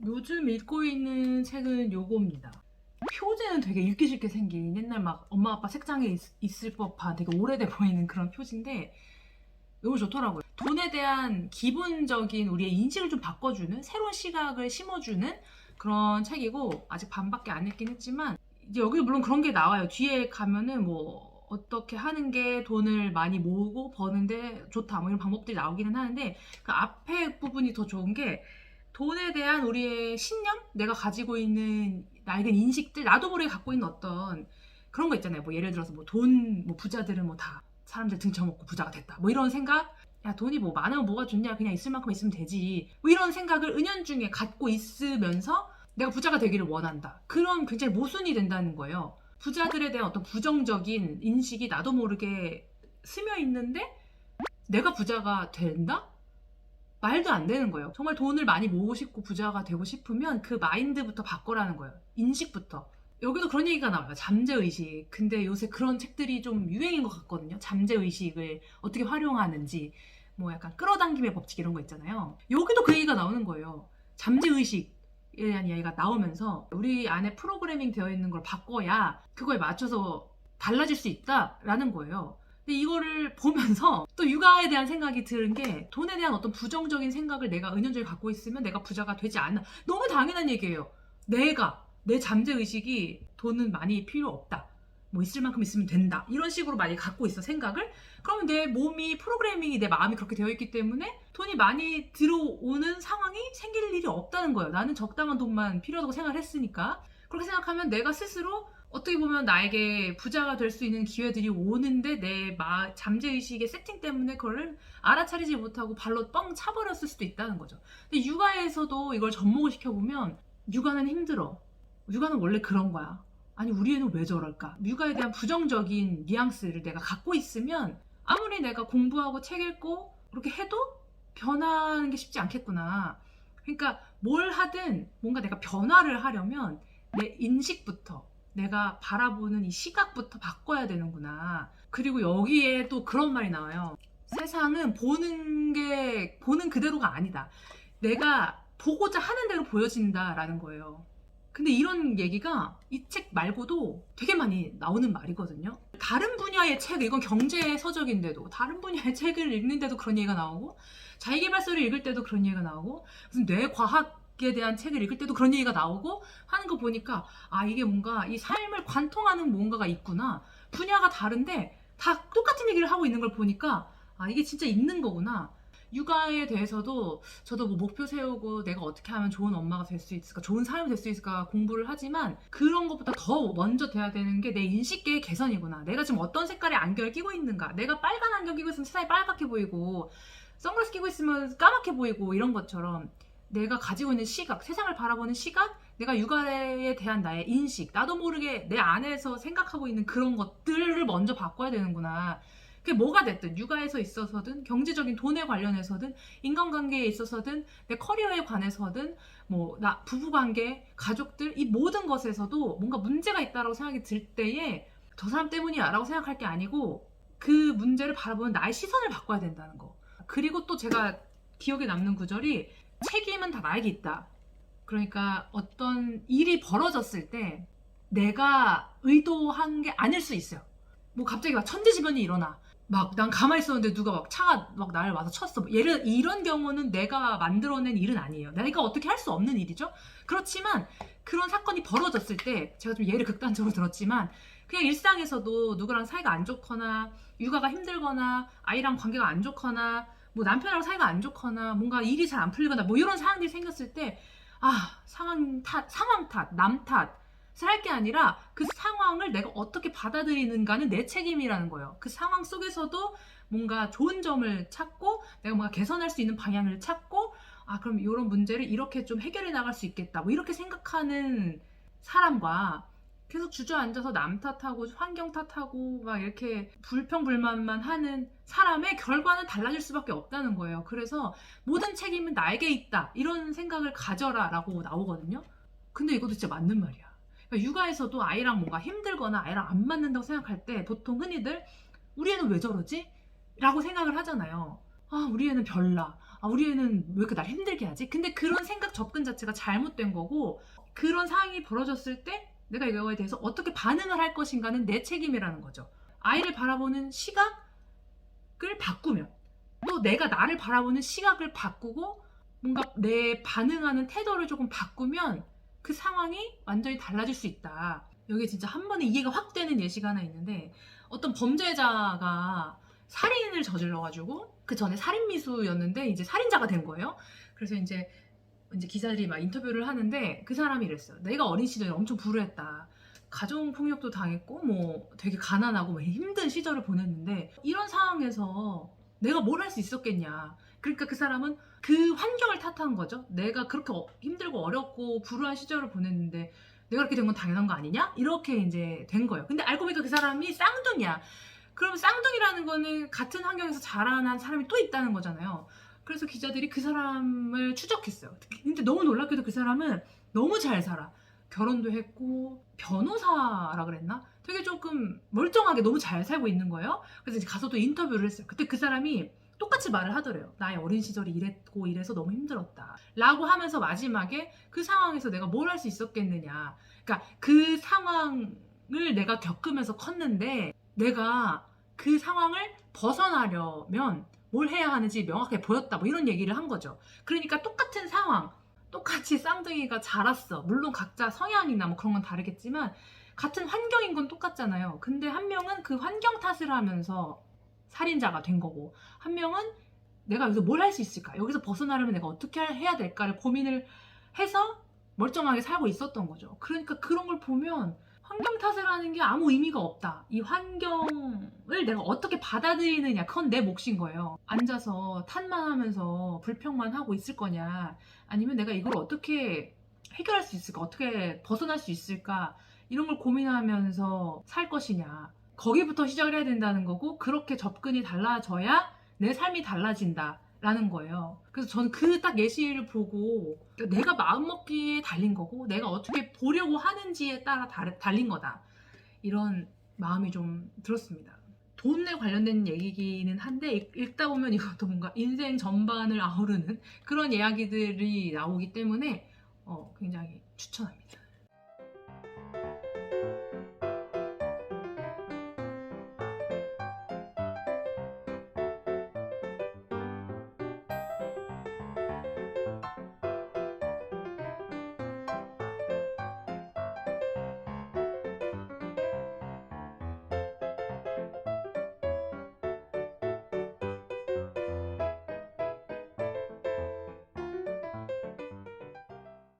요즘 읽고 있는 책은 요겁니다. 표지는 되게 읽기 쉽게 생긴 옛날 막 엄마 아빠 책장에 있을 법한 되게 오래돼 보이는 그런 표지인데 너무 좋더라고요. 돈에 대한 기본적인 우리의 인식을 좀 바꿔주는 새로운 시각을 심어주는 그런 책이고 아직 반밖에 안 읽긴 했지만 이제 여기 물론 그런 게 나와요. 뒤에 가면은 뭐 어떻게 하는 게 돈을 많이 모으고 버는데 좋다 뭐 이런 방법들이 나오기는 하는데 그 앞에 부분이 더 좋은 게 돈에 대한 우리의 신념? 내가 가지고 있는 낡은 인식들, 나도 모르게 갖고 있는 어떤 그런 거 있잖아요. 뭐 예를 들어서 뭐 돈, 뭐 부자들은 뭐 다 사람들 등쳐먹고 부자가 됐다. 뭐 이런 생각? 야, 돈이 뭐 많으면 뭐가 좋냐? 그냥 있을 만큼 있으면 되지. 뭐 이런 생각을 은연중에 갖고 있으면서 내가 부자가 되기를 원한다. 그런 굉장히 모순이 된다는 거예요. 부자들에 대한 어떤 부정적인 인식이 나도 모르게 스며 있는데 내가 부자가 된다? 말도 안 되는 거예요. 정말 돈을 많이 모으고 싶고 부자가 되고 싶으면 그 마인드부터 바꿔라는 거예요. 인식부터. 여기도 그런 얘기가 나와요. 잠재의식. 근데 요새 그런 책들이 좀 유행인 것 같거든요. 잠재의식을 어떻게 활용하는지. 뭐 약간 끌어당김의 법칙 이런 거 있잖아요. 여기도 그 얘기가 나오는 거예요. 잠재의식에 대한 이야기가 나오면서 우리 안에 프로그래밍 되어 있는 걸 바꿔야 그거에 맞춰서 달라질 수 있다라는 거예요. 근데 이거를 보면서 또 육아에 대한 생각이 드는 게 돈에 대한 어떤 부정적인 생각을 내가 은연중에 갖고 있으면 내가 부자가 되지 않나. 너무 당연한 얘기예요. 내 잠재의식이 돈은 많이 필요 없다. 뭐 있을 만큼 있으면 된다. 이런 식으로 많이 갖고 있어 생각을. 그러면 내 몸이 프로그래밍이 내 마음이 그렇게 되어 있기 때문에 돈이 많이 들어오는 상황이 생길 일이 없다는 거예요. 나는 적당한 돈만 필요하다고 생각을 했으니까. 그렇게 생각하면 내가 스스로 어떻게 보면 나에게 부자가 될 수 있는 기회들이 오는데 내 잠재의식의 세팅 때문에 그거를 알아차리지 못하고 발로 뻥 차버렸을 수도 있다는 거죠. 근데 육아에서도 이걸 접목을 시켜보면 육아는 힘들어. 육아는 원래 그런 거야. 아니 우리 애는 왜 저럴까? 육아에 대한 부정적인 뉘앙스를 내가 갖고 있으면 아무리 내가 공부하고 책 읽고 그렇게 해도 변하는 게 쉽지 않겠구나. 그러니까 뭘 하든 뭔가 내가 변화를 하려면 내 인식부터 내가 바라보는 이 시각부터 바꿔야 되는구나. 그리고 여기에 또 그런 말이 나와요. 세상은 보는 그대로가 아니다. 내가 보고자 하는 대로 보여진다라는 거예요. 근데 이런 얘기가 이 책 말고도 되게 많이 나오는 말이거든요. 다른 분야의 책, 이건 경제 서적인데도 다른 분야의 책을 읽는데도 그런 얘기가 나오고 자기계발서를 읽을 때도 그런 얘기가 나오고 무슨 뇌과학에 대한 책을 읽을 때도 그런 얘기가 나오고 하는 거 보니까 아 이게 뭔가 이 삶을 관통하는 뭔가가 있구나. 분야가 다른데 다 똑같은 얘기를 하고 있는 걸 보니까 아 이게 진짜 있는 거구나. 육아에 대해서도 저도 뭐 목표 세우고 내가 어떻게 하면 좋은 엄마가 될 수 있을까, 좋은 사람이 될 수 있을까 공부를 하지만 그런 것보다 더 먼저 돼야 되는 게 내 인식계의 개선이구나. 내가 지금 어떤 색깔의 안경을 끼고 있는가. 내가 빨간 안경 끼고 있으면 세상이 빨갛게 보이고 선글라스 끼고 있으면 까맣게 보이고 이런 것처럼 내가 가지고 있는 시각, 세상을 바라보는 시각, 내가 육아에 대한 나의 인식, 나도 모르게 내 안에서 생각하고 있는 그런 것들을 먼저 바꿔야 되는구나. 그게 뭐가 됐든 육아에서 있어서든 경제적인 돈에 관련해서든 인간관계에 있어서든 내 커리어에 관해서든 뭐 나 부부관계 가족들 이 모든 것에서도 뭔가 문제가 있다고 생각이 들 때에 저 사람 때문이야 라고 생각할 게 아니고 그 문제를 바라보는 나의 시선을 바꿔야 된다는 거. 그리고 또 제가 기억에 남는 구절이 책임은 다 나에게 있다. 그러니까 어떤 일이 벌어졌을 때 내가 의도한 게 아닐 수 있어요. 뭐 갑자기 막 천재지변이 일어나. 막 난 가만히 있었는데 누가 막 차가 막 나를 와서 쳤어. 이런 경우는 내가 만들어낸 일은 아니에요. 내가 어떻게 할 수 없는 일이죠. 그렇지만 그런 사건이 벌어졌을 때 제가 좀 예를 극단적으로 들었지만 그냥 일상에서도 누구랑 사이가 안 좋거나 육아가 힘들거나 아이랑 관계가 안 좋거나 뭐 남편이랑 사이가 안 좋거나 뭔가 일이 잘 안 풀리거나 뭐 이런 상황들이 생겼을 때 상황 탓, 남 탓, 할 게 아니라 그 상황을 내가 어떻게 받아들이는가는 내 책임이라는 거예요. 그 상황 속에서도 뭔가 좋은 점을 찾고 내가 뭔가 개선할 수 있는 방향을 찾고 그럼 이런 문제를 이렇게 좀 해결해 나갈 수 있겠다. 뭐 이렇게 생각하는 사람과 계속 주저앉아서 남 탓하고 환경 탓하고 막 이렇게 불평불만만 하는 사람의 결과는 달라질 수밖에 없다는 거예요. 그래서 모든 책임은 나에게 있다. 이런 생각을 가져라 라고 나오거든요. 근데 이것도 진짜 맞는 말이야. 그러니까 육아에서도 아이랑 뭔가 힘들거나 아이랑 안 맞는다고 생각할 때 보통 흔히들 우리 애는 왜 저러지? 라고 생각을 하잖아요. 우리 애는 별나. 우리 애는 왜 이렇게 날 힘들게 하지? 근데 그런 생각 접근 자체가 잘못된 거고, 그런 상황이 벌어졌을 때 내가 이거에 대해서 어떻게 반응을 할 것인가는 내 책임이라는 거죠. 아이를 바라보는 시각을 바꾸면, 또 내가 나를 바라보는 시각을 바꾸고 뭔가 내 반응하는 태도를 조금 바꾸면 그 상황이 완전히 달라질 수 있다. 여기 진짜 한 번에 이해가 확 되는 예시가 하나 있는데, 어떤 범죄자가 살인을 저질러가지고 그 전에 살인미수였는데 이제 살인자가 된 거예요. 그래서 이제 기자들이 막 인터뷰를 하는데 그 사람이 이랬어요. 내가 어린 시절에 엄청 불우했다. 가정폭력도 당했고 뭐 되게 가난하고 뭐 힘든 시절을 보냈는데 이런 상황에서 내가 뭘 할 수 있었겠냐. 그러니까 그 사람은 그 환경을 탓한 거죠. 내가 그렇게 힘들고 어렵고 불우한 시절을 보냈는데 내가 그렇게 된 건 당연한 거 아니냐? 이렇게 이제 된 거예요. 근데 알고 보니까 그 사람이 쌍둥이야. 그럼 쌍둥이라는 거는 같은 환경에서 자라난 사람이 또 있다는 거잖아요. 그래서 기자들이 그 사람을 추적했어요. 근데 너무 놀랍게도 그 사람은 너무 잘 살아. 결혼도 했고 변호사라 그랬나? 되게 조금 멀쩡하게 너무 잘 살고 있는 거예요. 그래서 이제 가서 또 인터뷰를 했어요. 그때 그 사람이 똑같이 말을 하더래요. 나의 어린 시절이 이랬고 이래서 너무 힘들었다 라고 하면서 마지막에 그 상황에서 내가 뭘 할 수 있었겠느냐. 그러니까 그 상황을 내가 겪으면서 컸는데 내가 그 상황을 벗어나려면 뭘 해야 하는지 명확하게 보였다, 뭐 이런 얘기를 한 거죠. 그러니까 똑같은 상황, 똑같이 쌍둥이가 자랐어. 물론 각자 성향이나 뭐 그런 건 다르겠지만 같은 환경인 건 똑같잖아요. 근데 한 명은 그 환경 탓을 하면서 살인자가 된 거고, 한 명은 내가 여기서 뭘 할 수 있을까, 여기서 벗어나려면 내가 어떻게 해야 될까를 고민을 해서 멀쩡하게 살고 있었던 거죠. 그러니까 그런 걸 보면 환경 탓을 하는 게 아무 의미가 없다. 이 환경을 내가 어떻게 받아들이느냐, 그건 내 몫인 거예요. 앉아서 탓만 하면서 불평만 하고 있을 거냐, 아니면 내가 이걸 어떻게 해결할 수 있을까, 어떻게 벗어날 수 있을까, 이런 걸 고민하면서 살 것이냐. 거기부터 시작을 해야 된다는 거고, 그렇게 접근이 달라져야 내 삶이 달라진다 라는 거예요. 그래서 저는 그 딱 예시를 보고 내가 마음먹기에 달린 거고 내가 어떻게 보려고 하는지에 따라 달린 거다, 이런 마음이 좀 들었습니다. 돈에 관련된 얘기기는 한데 읽다 보면 이것도 뭔가 인생 전반을 아우르는 그런 이야기들이 나오기 때문에 굉장히 추천합니다.